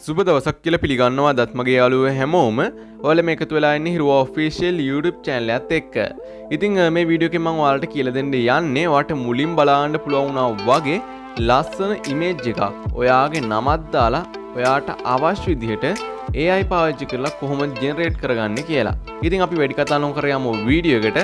සුබ දවසක් කියලා පිළිගන්නවා දත් මගේ යාළුවෝ හැමෝම. ඔයාලා මේකතු වෙලා ඉන්නේ Hiruwa-official YouTube channel එකත් එක්ක. ඉතින් මේ වීඩියෝ එකෙන් මම ඔයාලට කියලා දෙන්න යන්නේ ඔයාලට මුලින් බලන්න පුළුවන් වුණා වගේ ලස්සන image එකක් ඔයාගේ නමක් දාලා ඔයාට අවශ්‍ය විදිහට AI පාවිච්චි කරලා කොහොමද generate කරගන්නේ කියලා. ඉතින් අපි වැඩි කතා නොකර යමු වීඩියෝ එකට.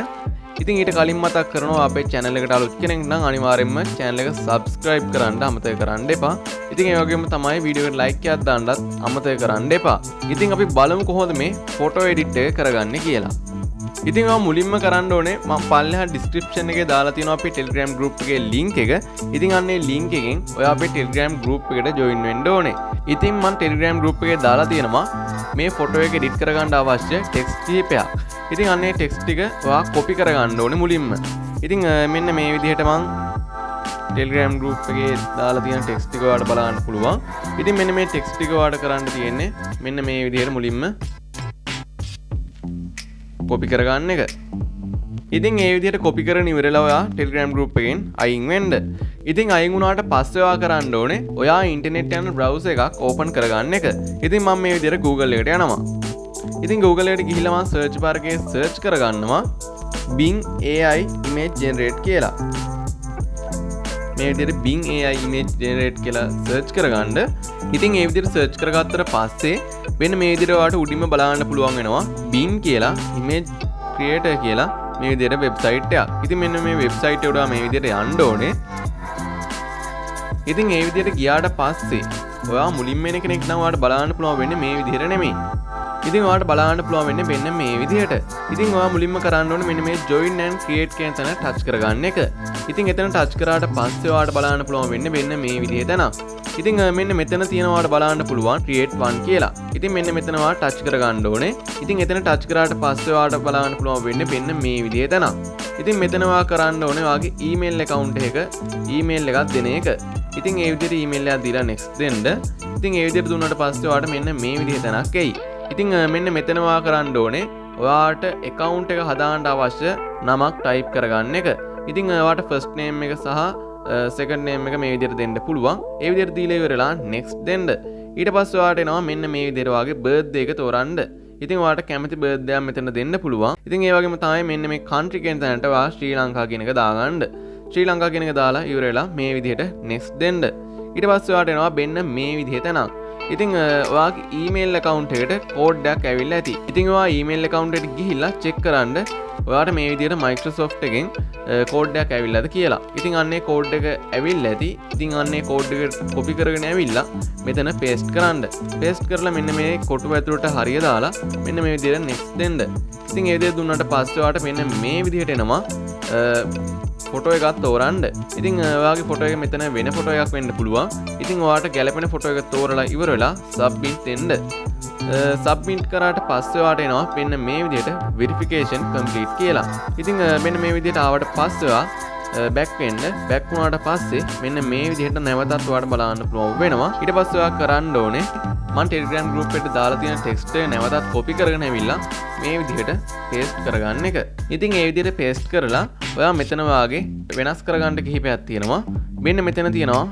ඉතින් ඊට කලින් මතක් කරනවා අපේ channel එකට අලුත් කෙනෙක් නම් අනිවාර්යයෙන්ම channel එක subscribe කරන්න අමතක කරන්න එපා. ඉතින් ඒ වගේම තමයි වීඩියෝ එකට like එකක් දාන්නත් අමතක කරන්න එපා. ඉතින් අපි බලමු කොහොමද මේ photo edit එක කරගන්නේ කියලා. ඉතින් ඔයා මුලින්ම කරන්න ඕනේ මම පල්ලෙහා description එකේ දාලා තියෙනවා අපේ Telegram group එකේ link එක. ඉතින් අන්න ඒ link එකෙන් ඔයා අපේ Telegram group එකට join වෙන්න ඕනේ. ඉතින් මම Telegram group එකේ දාලා තියෙනවා මේ photo එක edit කරගන්න අවශ්‍ය text කිහිපයක්. ඉතින් අන්න ඒ text ටික ඔයා copy කරගන්න ඕනේ මුලින්ම. ඉතින් මෙන්න මේ විදිහට මම Telegram group එකේ දාලා තියෙන text ටික ඔයාලට බලන්න පුළුවන්. ඉතින් මෙන්න මේ text ටික ඔයාලට කරන්න තියෙන්නේ මෙන්න මේ විදිහට මුලින්ම copy කරගන්න එක. ඉතින් මේ විදිහට copy කරගෙන ඉවරලා ඔයා Telegram group එකෙන් අයින් වෙන්න. ඉතින් අයින් වුණාට පස්සේ ඔයා කරන්න ඕනේ ඔයා ඉන්ටර්නෙට් යන browser එකක් open කරගන්න එක. ඉතින් මම මේ විදිහට Google එකට යනවා. ඉතින් Google එකට ගිහිල්ලා මම search bar එකේ search කරගන්නවා Bing AI image generate කියලා. මේ විදිහට Bing AI image generate කියලා search කරගන්න. ඉතින් මේ විදිහට search කරගත්තට පස්සේ වෙන මේ විදිහට ඔයාලට උඩින්ම බලන්න පුළුවන් වෙනවා Bing කියලා image creator කියලා මේ විදිහට website එකක්. ඉතින් මෙන්න මේ website එකට ඔයා මේ විදිහට යන්න ඕනේ. ඉතින් මේ විදිහට ගියාට පස්සේ ඔයා මුලින්ම එන කෙනෙක් නම් ඔයාලට බලන්න පුළුවන් වෙන්නේ මේ විදිහට නෙමෙයි. ඉතින් ඔයාලට බලන්න පුළුවන් වෙන්නේ මෙන්න මේ විදිහට. ඉතින් ඔයා මුලින්ම කරන්න ඕනේ මෙන්න මේ join and create කියන තැන touch කරගන්න එක. ඉතින් එතන touch කරාට පස්සේ ඔයාලට බලන්න පුළුවන් වෙන්නේ මෙන්න මේ විදිහට තැනක්. ඉතින් මෙන්න මෙතන තියෙනවාට බලන්න පුළුවන් create one කියලා. ඉතින් මෙන්න මෙතන ඔයා touch කරගන්න ඕනේ. ඉතින් එතන touch කරාට පස්සේ ඔයාලට බලන්න පුළුවන් වෙන්නේ මෙන්න මේ විදිහට තැනක්. ඉතින් මෙතන ඔයා කරන්න ඕනේ ඔයාගේ email account එක email එකක් දෙන එක. ඉතින් ඒ විදිහට email එකක් දීලා next දෙන්න. ඉතින් ඒ විදිහට දුන්නාට පස්සේ ඔයාලට මෙන්න මේ විදිහට තැනක් එයි. ඉතින් මෙන්න මෙතන ඔයා කරන්න ඕනේ ඔයාට account එක හදාන්න අවශ්‍ය නමක් type කරගන්න එක. ඉතින් ඔයාට first name එක සහ second name එක මේ විදිහට දෙන්න පුළුවන්. ඒ විදිහට දීලා ඉවරලා next දෙන්න. ඊට පස්සේ ඔයාට එනවා මෙන්න මේ විදිහට ඔයාගේ birthday එක තෝරන්න. ඉතින් ඔයාට කැමති birthday එකක් මෙතන දෙන්න පුළුවන්. ඉතින් ඒ වගේම තමයි මෙන්න මේ country කියන තැනට ඔයා ශ්‍රී ලංකා කියන එක දාගන්න. ශ්‍රී ලංකා කියන එක දාලා ඉවරලා මේ විදිහට next දෙන්න. ඊට පස්සේ ඔයාට එනවා මෙන්න මේ විදිහට තැනක්. ඉතින් ඔයාගේ email account එකට code එකක් ඇවිල්ලා ඇති. ඉතින් ඔයා email account එකට ගිහිල්ලා check කරන්න ඔයාට මේ විදිහට Microsoft එකෙන් code එකක් ඇවිල්ලාද කියලා. ඉතින් අන්නේ code එක ඇවිල්ලා ඇති. ඉතින් අන්නේ code එක copy කරගෙන ඇවිල්ලා මෙතන paste කරන්න. paste කරලා මෙන්න මේ කොටුව ඇතුළට හරිය දාලා මෙන්න මේ විදිහට next දෙන්න. ඉතින් ඒ විදිහට දුන්නාට පස්සේ ඔයාට මෙන්න මේ විදිහට එනවා ෆොටෝ එකක් තෝරන්න. ඉතින් ඔයාගේ ෆොටෝ එක මෙතන වෙන ෆොටෝ එකක් වෙන්න පුළුවන්. ඉතින් ඔයාට ගැලපෙන ෆොටෝ එක තෝරලා ඉවර වෙලා submit දෙන්න. submit කරාට පස්සේ ඔයාට එනවා මෙන්න මේ විදිහට verification complete කියලා. ඉතින් මෙන්න මේ විදිහට ආවට පස්සේ ඔයා back වෙන්න. back වුණාට පස්සේ මෙන්න මේ විදිහට නැවතත් ඔයාට බලන්න පුළුවන් වෙනවා. ඊට පස්සේ ඔයා කරන්න ඕනේ මම Telegram group එකට දාලා තියෙන text එක නැවතත් copy කරගෙන ඇවිල්ලා මේ විදිහට paste කරගන්න එක. ඉතින් ඒ විදිහට paste කරලා ඔයා මෙතන වාගේ වෙනස් කරගන්න කිහිපයක් තියෙනවා. මෙන්න මෙතන තියෙනවා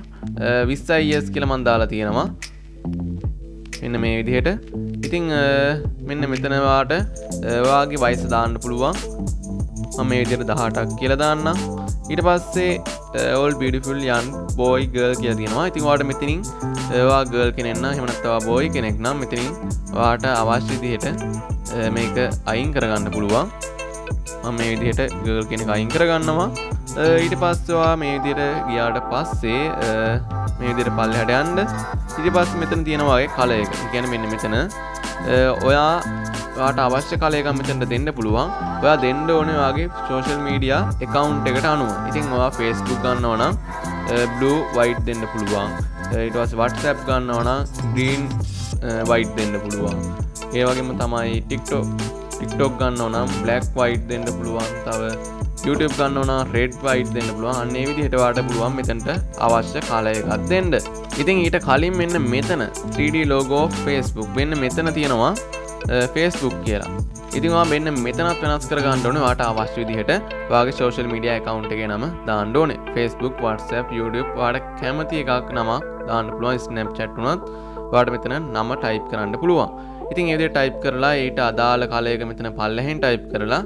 20 years කියලා මම දාලා තියෙනවා. මෙන්න මේ විදිහට. ඉතින් මෙන්න මෙතන වාට ඔයාගේ වයස දාන්න පුළුවන්. මම මේ විදිහට 18ක් කියලා දාන්නම්. ඊට පස්සේ all beautiful young boy girl කියලා තියෙනවා. ඉතින් ඔයාට මෙතනින් ඔයා girl කෙනෙක් නම් එහෙම නැත්නම් ඔයා boy කෙනෙක් නම් මෙතනින් ඔයාට අවශ්‍ය විදිහට මේක අයින් කරගන්න පුළුවන්. මම මේ විදිහට girl කෙනෙක් අයින් කරගන්නවා. ඊට පස්සේ ඔයා මේ විදිහට ගියාට පස්සේ මේ විදිහට පල්ලෙහාට යන්න. ඊට පස්සේ මෙතන තියෙනවා වගේ color එක. ඒ කියන්නේ මෙන්න මෙතන ඔයාට අවශ්‍ය color එකක් මෙතනට දෙන්න පුළුවන්. ඔයා දෙන්න ඕනේ ඔයාගේ social media account එකට අනුව. ඉතින් ඔයා Facebook ගන්නවා නම් blue white දෙන්න පුළුවන්. ඊට පස්සේ WhatsApp ගන්නවා නම් green white දෙන්න පුළුවන්. ඒ වගේම තමයි TikTok ගන්නවා නම් black white දෙන්න පුළුවන්. තව YouTube ගන්නවා නම් red white දෙන්න පුළුවන්. අන්න ඒ විදිහට ඔයාට පුළුවන් මෙතනට අවශ්‍ය color එකක් දෙන්න. ඉතින් ඊට කලින් මෙන්න මෙතන 3D logo of Facebook මෙන්න මෙතන තියෙනවා Facebook කියලා. ඉතින් ඔයා මෙන්න මෙතනත් වෙනස් කරගන්න ඕනේ ඔයාට අවශ්‍ය විදිහට ඔයාගේ social media account එකේ නම දාන්න ඕනේ. Facebook, WhatsApp, YouTube ඔයාට කැමති එකක් නමක් දාන්න පුළුවන්. Snapchat උනත් ඔයාලට මෙතන නම ටයිප් කරන්න පුළුවන්. ඉතින් ඒ විදිහට ටයිප් කරලා ඊට අදාළ කාලයක මෙතන පල්ලෙහෙන් ටයිප් කරලා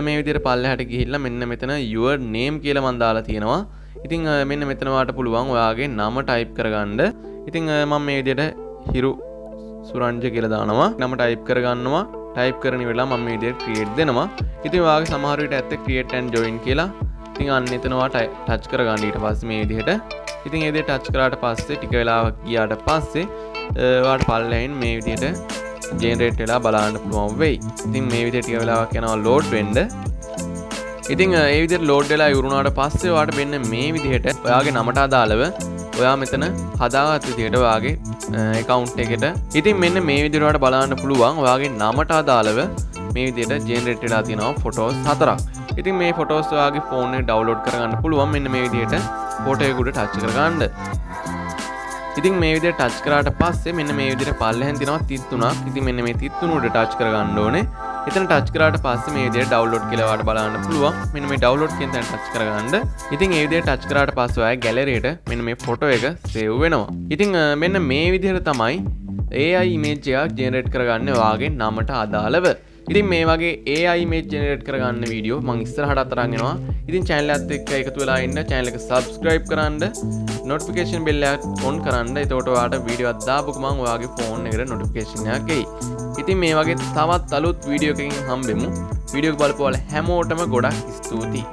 මේ විදිහට පල්ලෙහාට ගිහිල්ලා මෙන්න මෙතන your name කියලා මම දාලා තියෙනවා. ඉතින් මෙන්න මෙතන ඔයාලට පුළුවන් ඔයාගේ නම ටයිප් කරගන්න. ඉතින් මම මේ විදිහට හිරු සුරංජ කියලා දානවා. නම ටයිප් කරගන්නවා. ටයිප් කරන වෙලාව මම මේ විදිහට ක්‍රියේට් දෙනවා. ඉතින් ඔයාගේ සමහර විට ඇත්තේ ක්‍රියේට් and join කියලා. ඉතින් අන්න එතන ඔයා ටච් කරගන්න ඊට පස්සේ මේ විදිහට. ඉතින් ඒ විදිහට ටච් කරාට පස්සේ ටික වෙලාවක් ගියාට පස්සේ ඔයාලට පල්ලෙහෙන් මේ විදිහට ජෙනරේට් වෙලා බලන්න පුළුවන් වෙයි. ඉතින් මේ විදිහට ටික වෙලාවක් යනවා ලෝඩ් වෙන්න. ඉතින් ඒ විදිහට ලෝඩ් වෙලා ඉවරුනාට පස්සේ ඔයාලට මෙන්න මේ විදිහට ඔයාගේ නමට අදාළව ඔයා මෙතන හදාගත්ත විදිහට ඔයාගේ account එකට ඉතින් මෙන්න මේ විදිහට ඔයාලට බලන්න පුළුවන් ඔයාගේ නමට අදාළව මේ විදිහට ජෙනරේට් වෙලා තියෙනවා ෆොටෝස් 4ක්. ඉතින් මේ ෆොටෝස් ඔයාගේ ෆෝන් එකේ ඩවුන්ලෝඩ් කරගන්න පුළුවන් මෙන්න මේ විදිහට ෆොටෝ එක උඩ ටච් කරගන්න. ඉතින් මේ විදිහට ටච් කරාට පස්සේ මෙන්න මේ විදිහට පල්ලෙහෙන් තියෙනවා 33ක්. ඉතින් මෙන්න මේ 33 උඩ ටච් කරගන්න ඕනේ. එතන ටච් කරාට පස්සේ මේ විදිහට ඩවුන්ලෝඩ් කියලා ඔයාලට බලන්න පුළුවන්. මෙන්න මේ ඩවුන්ලෝඩ් කියන තැන ටච් කරගන්න. ඉතින් මේ විදිහට ටච් කරාට පස්සේ ඔයාගේ ගැලරියට මෙන්න මේ ෆොටෝ එක සේව් වෙනවා. ඉතින් මෙන්න මේ විදිහට තමයි AI image එකක් ජෙනරේට් කරගන්නේ ඔයාගේ නමට අදාළව. ඉතින් මේ වගේ AI image generate කරගන්න වීඩියෝ මම ඉස්සරහට අතරන් එනවා. ඉතින් channel එකත් එක්ක එකතු වෙලා ඉන්න channel එක subscribe කරන්න, notification bell එක on කරන්න. එතකොට ඔයාලට වීඩියෝ එකක් දාපු ගමන් ඔයාගේ phone එකට notification එකක් එයි. ඉතින් මේ වගේ තවත් අලුත් වීඩියෝ එකකින් හම්බෙමු. වීඩියෝ එක බලපුවාලා හැමෝටම ගොඩක් ස්තුතියි.